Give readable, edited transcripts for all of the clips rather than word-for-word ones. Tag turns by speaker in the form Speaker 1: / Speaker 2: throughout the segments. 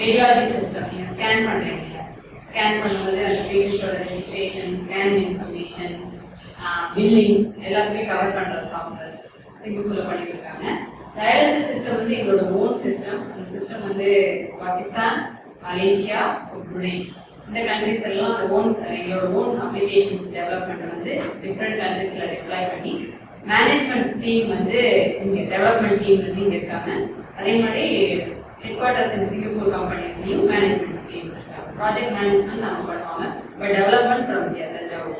Speaker 1: Radiology system நீங்கள் scan பண்ணுறீங்க, scan பண்ணும்போது அந்த பேஷண்ட்ஸோட ரெஜிஸ்ட்ரேஷன், ஸ்கேனிங் இன்ஃபர்மேஷன்ஸ், பில்லிங் எல்லாத்தையுமே கவர் பண்ணுற சாஃப்ட்வேர்ஸ் சிங்கப்பூரில் பண்ணிட்டு இருக்காங்க. டயாலிசிஸ் சிஸ்டம் வந்து எங்களோட ஓன் சிஸ்டம். அந்த சிஸ்டம் வந்து பாகிஸ்தான், மலேசியா, புனே இந்த கண்ட்ரிஸ் எல்லாம் எங்களோட ஓன் அப்ளிகேஷன்ஸ் டெவலப்மெண்ட் வந்து டிஃப்ரெண்ட் கண்ட்ரீஸில் டிப்ளாய் பண்ணி மேனேஜ்மெண்ட் டீம் வந்து இங்கே டெவலப்மெண்ட் டீம் வந்து இங்கே இருக்காங்க. அதே மாதிரி ஹெட் குவார்ட்டர்ஸ் இன் சிங்கப்பூர் கம்பெனிஸ்லையும் மேனேஜ்மெண்ட் ஸ்கீம்ஸ் இருக்காங்க. ப்ராஜெக்ட் மேனேஜ்மெண்ட் நம்ம பண்ணுவாங்க, but development from Thanjavur.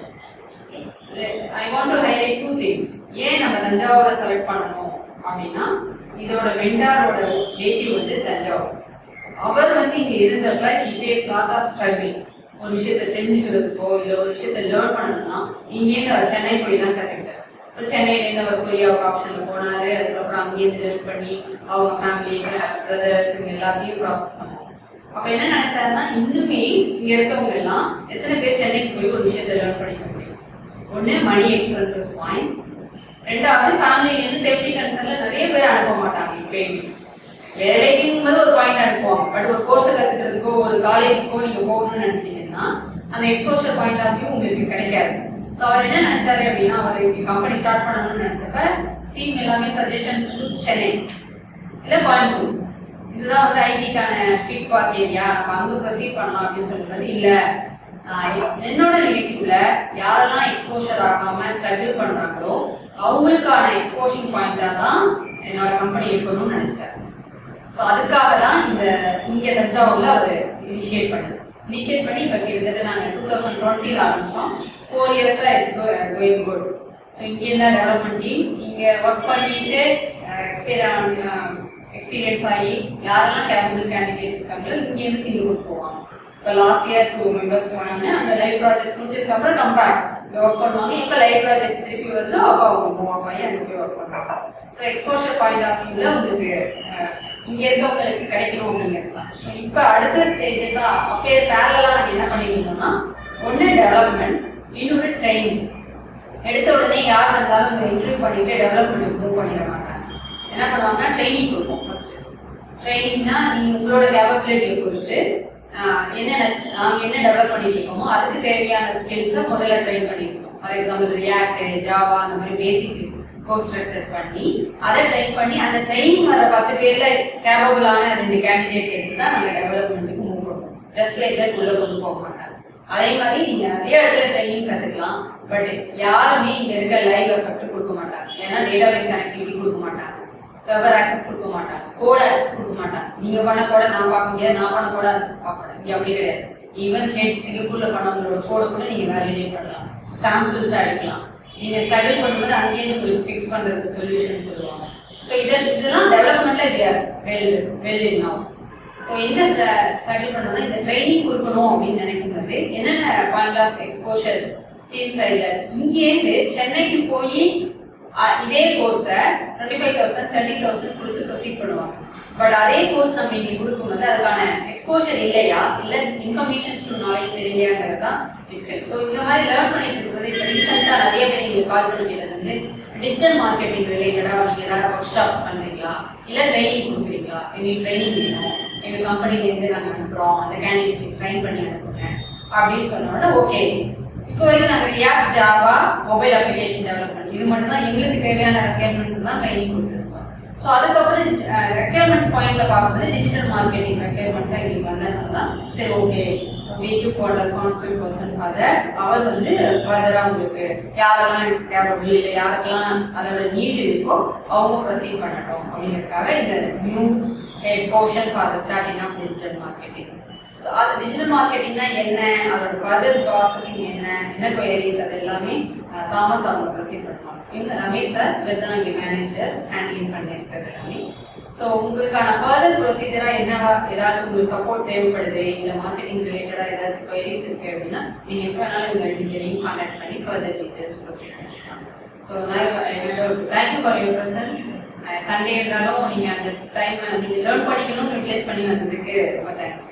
Speaker 1: I want to highlight 2 things. ஏன் நம்ம தஞ்சாவூரை செலக்ட் பண்ணணும் அப்படின்னா, இதோட வெண்டாரோட நேட்டிவ் வந்து தஞ்சாவூர். அவர் வந்து இங்க இருந்தப்ப he faced lot of struggle. ஒரு விஷயத்தை தெரிஞ்சுக்கிறதுக்கோ இல்லை ஒரு விஷயத்தை லேர்ன் பண்ணணும்னா இங்கேருந்து அவர் சென்னை போய் தான் கற்றுக்கிட்டார். சென்னையிலேருந்து அவர் கொரியாவுக்கு ஆப்ஷனில் போனார். அதுக்கப்புறம் அங்கேருந்து லேர்ன் பண்ணி அவங்க ஃபேமிலி, பிரதர்ஸ் இவங்க எல்லாத்தையும் ப்ராசஸ் பண்ணாங்க. அப்போ என்ன நினைச்சாருன்னா, இன்னுமே இங்கே இருக்கவங்க எல்லாம் எத்தனை பேர் சென்னைக்கு போய் ஒரு விஷயத்தை லேர்ன் பண்ணிக்க முடியும்? ஒன்று மணி எக்ஸ்பென்சஸ் பாயிண்ட், ரெண்டாவது ஃபேமிலியிலேருந்து சேஃப்டி கன்சர்ன்ல நிறைய பேர் அனுப்ப மாட்டாங்க. இப்போ வேலைக்குங்கும்போது ஒரு பாயிண்ட் அனுப்புவாங்க, பட் ஒரு கோர்ஸை கற்றுக்கிறதுக்கோ ஒரு காலேஜுக்கோ நீங்கள் போகணும்னு நினச்சிங்கன்னா அந்த எக்ஸ்போஷர் பாயிண்ட் ஆஃப் வியூ உங்களுக்கு கிடைக்காது. ஸோ அவர் என்ன நினைச்சாரு அப்படின்னா, அவர் கம்பெனி ஸ்டார்ட் பண்ணணும்னு நினைச்சப்ப டீம் எல்லாமே சஜஷன்ஸ் சென்னை இல்லை கோயம்புத்தூர், இதுதான் வந்து ஐடிக்கான பிக் பார்க் ஏரியா, நம்ம அங்கே ப்ரொசீட் பண்ணலாம் அப்படின்னு சொல்லுறது. இல்லை, என்னோட நேட்டிவ்ல யாரெல்லாம் எக்ஸ்போஷர் ஆகாம ஸ்ட்ரகிள் பண்றாங்களோ அவங்களுக்கான எக்ஸ்போஷிங் பாயிண்டா தான் என்னோட கம்பெனி இருக்கணும்னு நினைச்சாரு. ஸோ அதுக்காக தான் இங்கே தஞ்சாவூர்ல அவர் இனிஷியேட் பண்ணி இப்போ கிட்டத்தட்ட நாங்கள் 2020 ஆரம்பிச்சோம். 4 இயர்ஸா இட்ஸ் கோயிங் குட். ஸோ இங்கே தான் டெவலப்மெண்ட் டீம் இங்கே ஒர்க் பண்ணிட்டு எக்ஸ்பீரியன்ஸ் ஆகி யாரெல்லாம் கேபிள் கேண்டிடேட்ஸ் இருக்காங்களோ இங்கேருந்து சிங்கப்பூர் போவாங்க. இப்போ லாஸ்ட் இயர் 2 மெம்பர்ஸ் போனாங்க. அந்த லைவ் ப்ராஜெக்ட்ஸ் முடிஞ்சதுக்கப்புறம் கம்பேக் ஒர்க் பண்ணுவாங்க. எப்போ லைவ் ப்ராஜெக்ட்ஸ் திருப்பி வருதோ அப்போ அவங்க மூவ் ஆஃப் ஆகி அங்கே போய் ஒர்க் பண்ணுவாங்க. ஸோ எக்ஸ்போஷர் பாயிண்ட் ஆஃப் வியூவில் உங்களுக்கு இங்கே இருக்கவங்களுக்கு கிடைக்கணும் அப்படிங்கிறது தான். ஸோ இப்போ அடுத்த ஸ்டேஜஸாக அப்படியே பேரலாக நாங்கள் என்ன பண்ணியிருந்தோம்னா, ஒன்று டெவலப்மெண்ட், இன்னொரு ட்ரைனிங். எடுத்த உடனே யார் இருந்தாலும் உங்களை இன்டர்வியூ பண்ணிட்டு டெவலப்மெண்ட் மூவ் பண்ணிட மாட்டாங்க. என்ன பண்ணுவாங்கன்னா ட்ரைனிங் கொடுப்போம். ஃபர்ஸ்ட் ட்ரைனிங்னா நீங்கள் உங்களோட கேப்பபிலிட்டியை பொறுத்து நாங்கள் என்ன டெவலப் பண்ணிட்டு இருக்கோமோ அதுக்கு தேவையான ஸ்கில்ஸை முதல்ல ட்ரெயின் பண்ணியிருக்கோம். ஃபார் எக்ஸாம்பிள் ரியாக்ட், ஜாவா அந்த மாதிரி பேசிக் கோர்ஸ் ஸ்ட்ரக்சர்ஸ் பண்ணி அதை ட்ரெயின் பண்ணி அந்த ட்ரைனிங் வர 10 பேர்ல கேப்பபிளான 2 கேண்டிடேட்ஸ் எடுத்து தான் நாங்கள் டெவலப்மெண்ட்டுக்கு மூவ் பண்ணுவோம். ஜஸ்ட் லைக் தட் உள்ள கொண்டு போக மாட்டாங்க. அதே மாதிரி நீங்கள் நிறைய இடத்துல ட்ரைனிங் கற்றுக்கலாம், பட் யாருமே இங்கே இருக்க லைவ் எஃபெக்ட் கொடுக்க மாட்டாங்க. ஏன்னா டேட்டாபேஸ் கனெக்டிவிட்டி கொடுக்க மாட்டாங்க, சர்வர் ஆக்சஸ் கொடுக்க மாட்டாங்க, கோட் ஆக்சஸ் கொடுக்க மாட்டாங்க. நீங்கள் பண்ண கூட நான் பார்க்க முடியாது, நான் பண்ண கூட பார்க்கணும். இங்கே அப்படி கிடையாது. ஈவன் ஹெட் சிங்கப்பூர்ல பண்ணவங்களோட கோடை கூட நீங்கள் வேலிடேட் பண்ணலாம், சாம்பிள்ஸ் எடுக்கலாம். நீங்கள் ஸ்ட்ரகிள் பண்ணும்போது அங்கேயே உங்களுக்கு ஃபிக்ஸ் பண்ணுறதுக்கு சொல்யூஷன் சொல்லுவாங்க. ஸோ இதெல்லாம் டெவலப்மெண்ட்டில் வெல் ஆகும். ஸோ என்ன ஸ்ட்ரகிள் பண்ணோம்னா, இந்த ட்ரைனிங் கொடுக்கணும் அப்படின்னு நினைக்கும்போது என்னென்ன பாயிண்ட் ஆஃப் எக்ஸ்போஷர் டீம் சைடில் இங்கேருந்து சென்னைக்கு போய் இதே கோர்ஸை 25,000 30,000 கொடுத்து ப்ரொசீட் பண்ணுவாங்க. பட் அதே கோர்ஸ் நம்ம இங்கே கொடுக்கும்போது அதுக்கான எக்ஸ்போஷர் இல்லையா, இல்லை இன்ஃபர்மேஷன்ஸ் டு நாலேஜ் தெரியலையாங்கிறது தான் இருக்கு. ஸோ இந்த மாதிரி லேர்ன் பண்ணிட்டு இருக்கும்போது இப்போ ரீசெண்டாக நிறைய பேர் எங்களுக்கு கால் பண்ணிக்கிறது வந்து டிஜிட்டல் மார்க்கெட்டிங் ரிலேட்டடாக நீங்கள் ஏதாவது ஒர்க் ஷாப்ஸ் பண்ணுறீங்களா, இல்லை ட்ரைனிங் கொடுக்குறீங்களா, எங்களுக்கு ட்ரைனிங் வேணும், எங்கள் கம்பெனிலேருந்து நாங்கள் அனுப்புகிறோம், அந்த கேண்டிடேட் ட்ரைன் பண்ணி அனுப்புங்க அப்படின்னு சொன்னோன்னா ஓகே. இப்போ வரைக்கும் நாங்கள் react, Java, mobile application development இது மட்டும் தான் எங்களுக்கு தேவையான ரெக்யர்மெண்ட்ஸ் தான் ட்ரைனிங் கொடுத்துருக்கோம். ஸோ அதுக்கப்புறம் ரெக்யர்மெண்ட்ஸ் பாயிண்ட்ல பார்க்கும்போது டிஜிட்டல் மார்க்கெட்டிங் ரெக்யர்மெண்ட்ஸாக எங்களுக்கு வந்ததுனால தான் சரி okay we took one responsible person for that. அவர் வந்து ஃபர்தராக உங்களுக்கு யாரெல்லாம் கேப்பபிள் இல்லை யாருக்கெல்லாம் அதோட நீட் இருக்கோ அவங்க ப்ரொசீட் பண்ணட்டும் அப்படிங்கிறதுக்காக இந்த new portion for the starting of digital marketing. So அது டிஜிட்டல் மார்க்கெட்டிங்னா என்ன, அதோட ஃபர்தர் ப்ராசஸிங் என்ன குயரிஸ் அது எல்லாமே தாமஸ் அவங்க ப்ரொசீட் பண்ணுவாங்க. இவங்க ரமேஷ் சார் இவர் தான் இங்கே மேனேஜர் ஹேண்ட்லிங் பண்ணியிருக்கிறது எல்லாமே. ஸோ உங்களுக்கான ஃபர்தர் ப்ரொசீஜராக என்னவா ஏதாச்சும் உங்களுக்கு சப்போர்ட் தேவைப்படுது, இல்லை மார்க்கெட்டிங் ரிலேட்டடாக ஏதாச்சும் குயரிஸ் இருக்குது அப்படின்னா நீங்கள் எப்போ வேணாலும் உங்கள் டீட்டெயிலையும் கான்டாக்ட் பண்ணி ஃபர்தர் டீட்டெயில்ஸ் ப்ரொசீட் பண்ணிக்கலாம். So thank you for your presence. Sunday இருந்தாலும் நீங்கள் அந்த டைமை நீங்கள் லேர்ன் பண்ணிக்கணும் யூட்டிலைஸ் பண்ணி வந்ததுக்கு ரொம்ப தேங்க்ஸ்.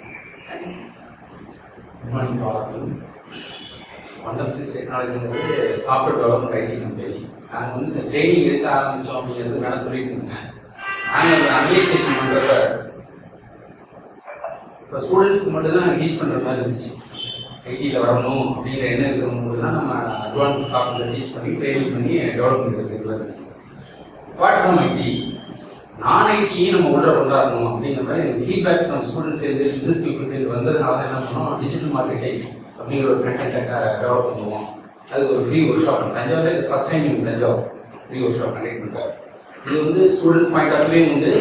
Speaker 2: வண்டர்சிஸ் டெக்னாலஜிங்கிறது சாஃப்ட்வேர் டெவலப்மெண்ட் ஐடி கம்பெனி. நாங்கள் வந்து இந்த ட்ரைனிங் எடுக்க ஆரம்பித்தோம் அப்படிங்கிறது மேலே சொல்லிட்டு இருந்தேங்க. நாங்கள் அந்த அனலைசேஷன் பண்ணுறப்ப இப்போ ஸ்டூடெண்ட்ஸ்க்கு மட்டும் தான் டீச் பண்ணுற மாதிரி இருந்துச்சு. ஐடியில் வரணும் அப்படிங்கிற எண்ணம் இருக்கிறவங்களுக்கு தான் நம்ம அட்வான்ஸ் சாஃப்ட்வேர் டீச் பண்ணி ட்ரைனிங் பண்ணி டெவலப்மெண்ட் இருக்கிறதுல இருந்துச்சு. அப்பார்ட் ஃப்ரம் ஐடி நான் ஐடியும் நம்ம உள்ள கொண்டாடணும் அப்படிங்கிற மாதிரி எனக்கு ஃபீட்பேக் ஃப்ரம் ஸ்டூடெண்ட்ஸ் சேர்ந்து பிஸ்னஸ் பீப்புள் சேர்ந்து வந்ததுனால என்ன பண்ணோம், டிஜிட்டல் மார்க்கெட்டிங் அப்படிங்கிற ஒரு கண்டென்ட்டை டெவலப் பண்ணுவோம். அதுக்கு ஒரு ஃப்ரீ ஒர்க் ஷாப் தஞ்சாவூரில் இது ஃபஸ்ட் டைம் நீங்கள் Thanjavur free work shop conduct பண்ணுறாரு. இது வந்து ஸ்டூடெண்ட்ஸ் பாயிண்ட் ஆஃப் வியூ உண்டு,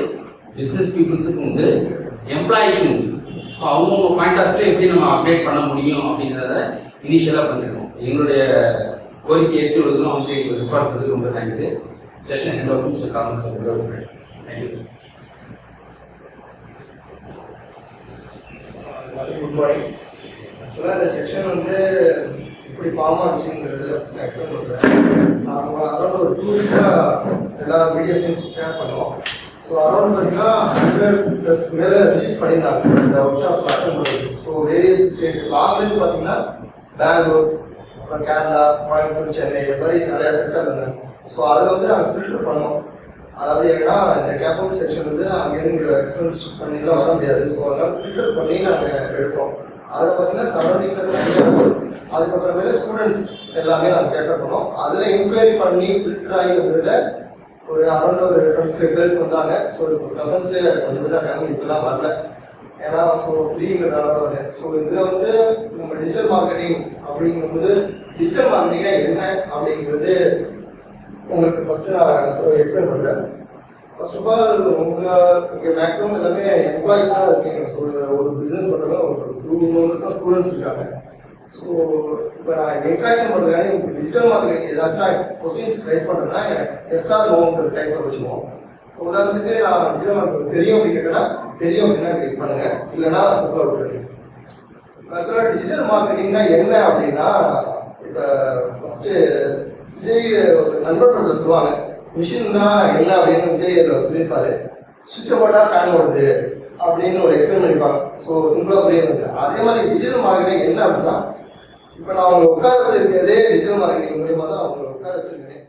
Speaker 2: பிஸ்னஸ் பீப்புள்ஸுக்கு உண்டு, எம்ப்ளாயிக்கும் உண்டு. ஸோ அவங்கவுங்க பாயிண்ட் ஆஃப் வியூ எப்படி நம்ம அப்டேட் பண்ண முடியும் அப்படிங்கிறத இனிஷியலாக பண்ணிடுவோம். எங்களுடைய கோரிக்கை ஏற்று எழுதுறோம் வந்து எங்களுக்கு ரெஸ்பான்ஸ் பண்ணது ரொம்ப thanks. Session hand of mister commerce thank you.
Speaker 3: Good morning. ஆக்சுவலாக இந்த செக்ஷன் வந்து இப்படி ஃபார்ம் ஆச்சுங்கிறது நான் எக்ஸ்பிளைன் பண்ணுறேன். நாங்கள் அரௌண்ட் ஒரு 2 வீக்ஸாக எல்லா வீடியோஸையும் ஷேர் பண்ணோம். ஸோ அரௌண்ட் பார்த்தீங்கன்னா 100+ மேலே ரிஜிஸ்டர் பண்ணியிருந்தாங்க இந்த ஒர்க் ஷாப் அட்டன் பண்ணுறது. ஸோ வேரியஸ் ஸ்டேட் லாங்லேருந்து பார்த்தீங்கன்னா பெங்களூர், அப்புறம் கேரளா, கோயம்புத்தூர், சென்னை இந்த மாதிரி நிறையா செக்டர் இருந்தாங்க. ஸோ அதில் வந்து நாங்கள் ஃபில்டர் பண்ணோம். அதாவது ஏன்னா இந்த கேம்பவுண்ட் செக்ஷன் வந்து அங்கேருந்து எக்ஸ்பென்ஸ் பண்ணிலாம் வர முடியாது. ஸோ அதனால் ஃபில்டர் பண்ணி நாங்கள் எடுத்தோம். அதில் பார்த்தீங்கன்னா சரௌண்டிங்கில் அதுக்கப்புறமேல ஸ்டூடெண்ட்ஸ் எல்லாமே நாங்கள் கேட்கப் பண்ணோம். அதில் என்கொயரி பண்ணி ஃபில்டர் ஆகி வந்ததில் ஒரு அரௌண்ட் ஒரு 25 பேர்ஸ் வந்தாங்க. ஸோ இப்போ ப்ரெசன்ஸ்லேயே கொஞ்சம் பேர் இருக்காங்க, இப்போலாம் வரல. ஏன்னா ஸோ ஃப்ரீங்கிறதுனால வரல. ஸோ இதில் வந்து நம்ம டிஜிட்டல் மார்க்கெட்டிங் அப்படிங்கும்போது டிஜிட்டல் மார்க்கெட்டிங்காக என்ன அப்படிங்கிறது உங்களுக்கு ஃபஸ்ட்டு நான் எக்ஸ்பிளைன் பண்ணுறேன். ஃபர்ஸ்ட் ஆஃப் ஆல் இங்கே மேக்ஸிமம் எல்லாமே எம்ப்ளாயிஸ் தான் இருக்கீங்க. ஸோ ஒரு பிஸ்னஸ் பண்ணுறவங்க ஒரு 2 மெம்பர்ஸ் தான் ஸ்டூடெண்ட்ஸ் இருக்காங்க. ஸோ இப்போ நான் இன்ட்ராக்ஷன் பண்ணுறதுக்காக உங்களுக்கு டிஜிட்டல் மார்க்கெட்டிங் ஏதாச்சும் நான் கொஸ்டின்ஸ் ரைஸ் பண்ணுறேன்னா எஸ்ஆர் நோங்கிற டைப்பில் வச்சுக்குவோம். உதாரணத்துக்கு நான் டிஜிட்டல் மார்க்கெட்டிங் தெரியும் அப்படின்னு கேட்டேன்னா தெரியும் அப்படின்னா கிளிக் பண்ணுங்க, இல்லைன்னா சப்ளை விட்டுருங்க. ஆக்சுவலாக டிஜிட்டல் மார்க்கெட்டிங்னா என்ன அப்படின்னா, இப்போ ஃபஸ்ட்டு விஜய் ஒரு நண்பர்கள் சொல்லுவாங்க மிஷின்னா என்ன அப்படின்னு விஜய் சொல்லியிருப்பாரு. சுவிட்சை போட்டால் ஃபேன் ஓடுது அப்படின்னு ஒரு எக்ஸ்பிளைன் பண்ணிப்பாங்க. ஸோ சிம்பிளாக புரியுது. அதே மாதிரி டிஜிட்டல் மார்க்கெட்டிங் என்ன அப்படின்னா, இப்போ நான் அவங்க உட்கார வச்சிருக்கிறதே டிஜிட்டல் மார்க்கெட்டிங் மூலியமாக தான் அவங்க உட்கார வச்சிருக்கேன்.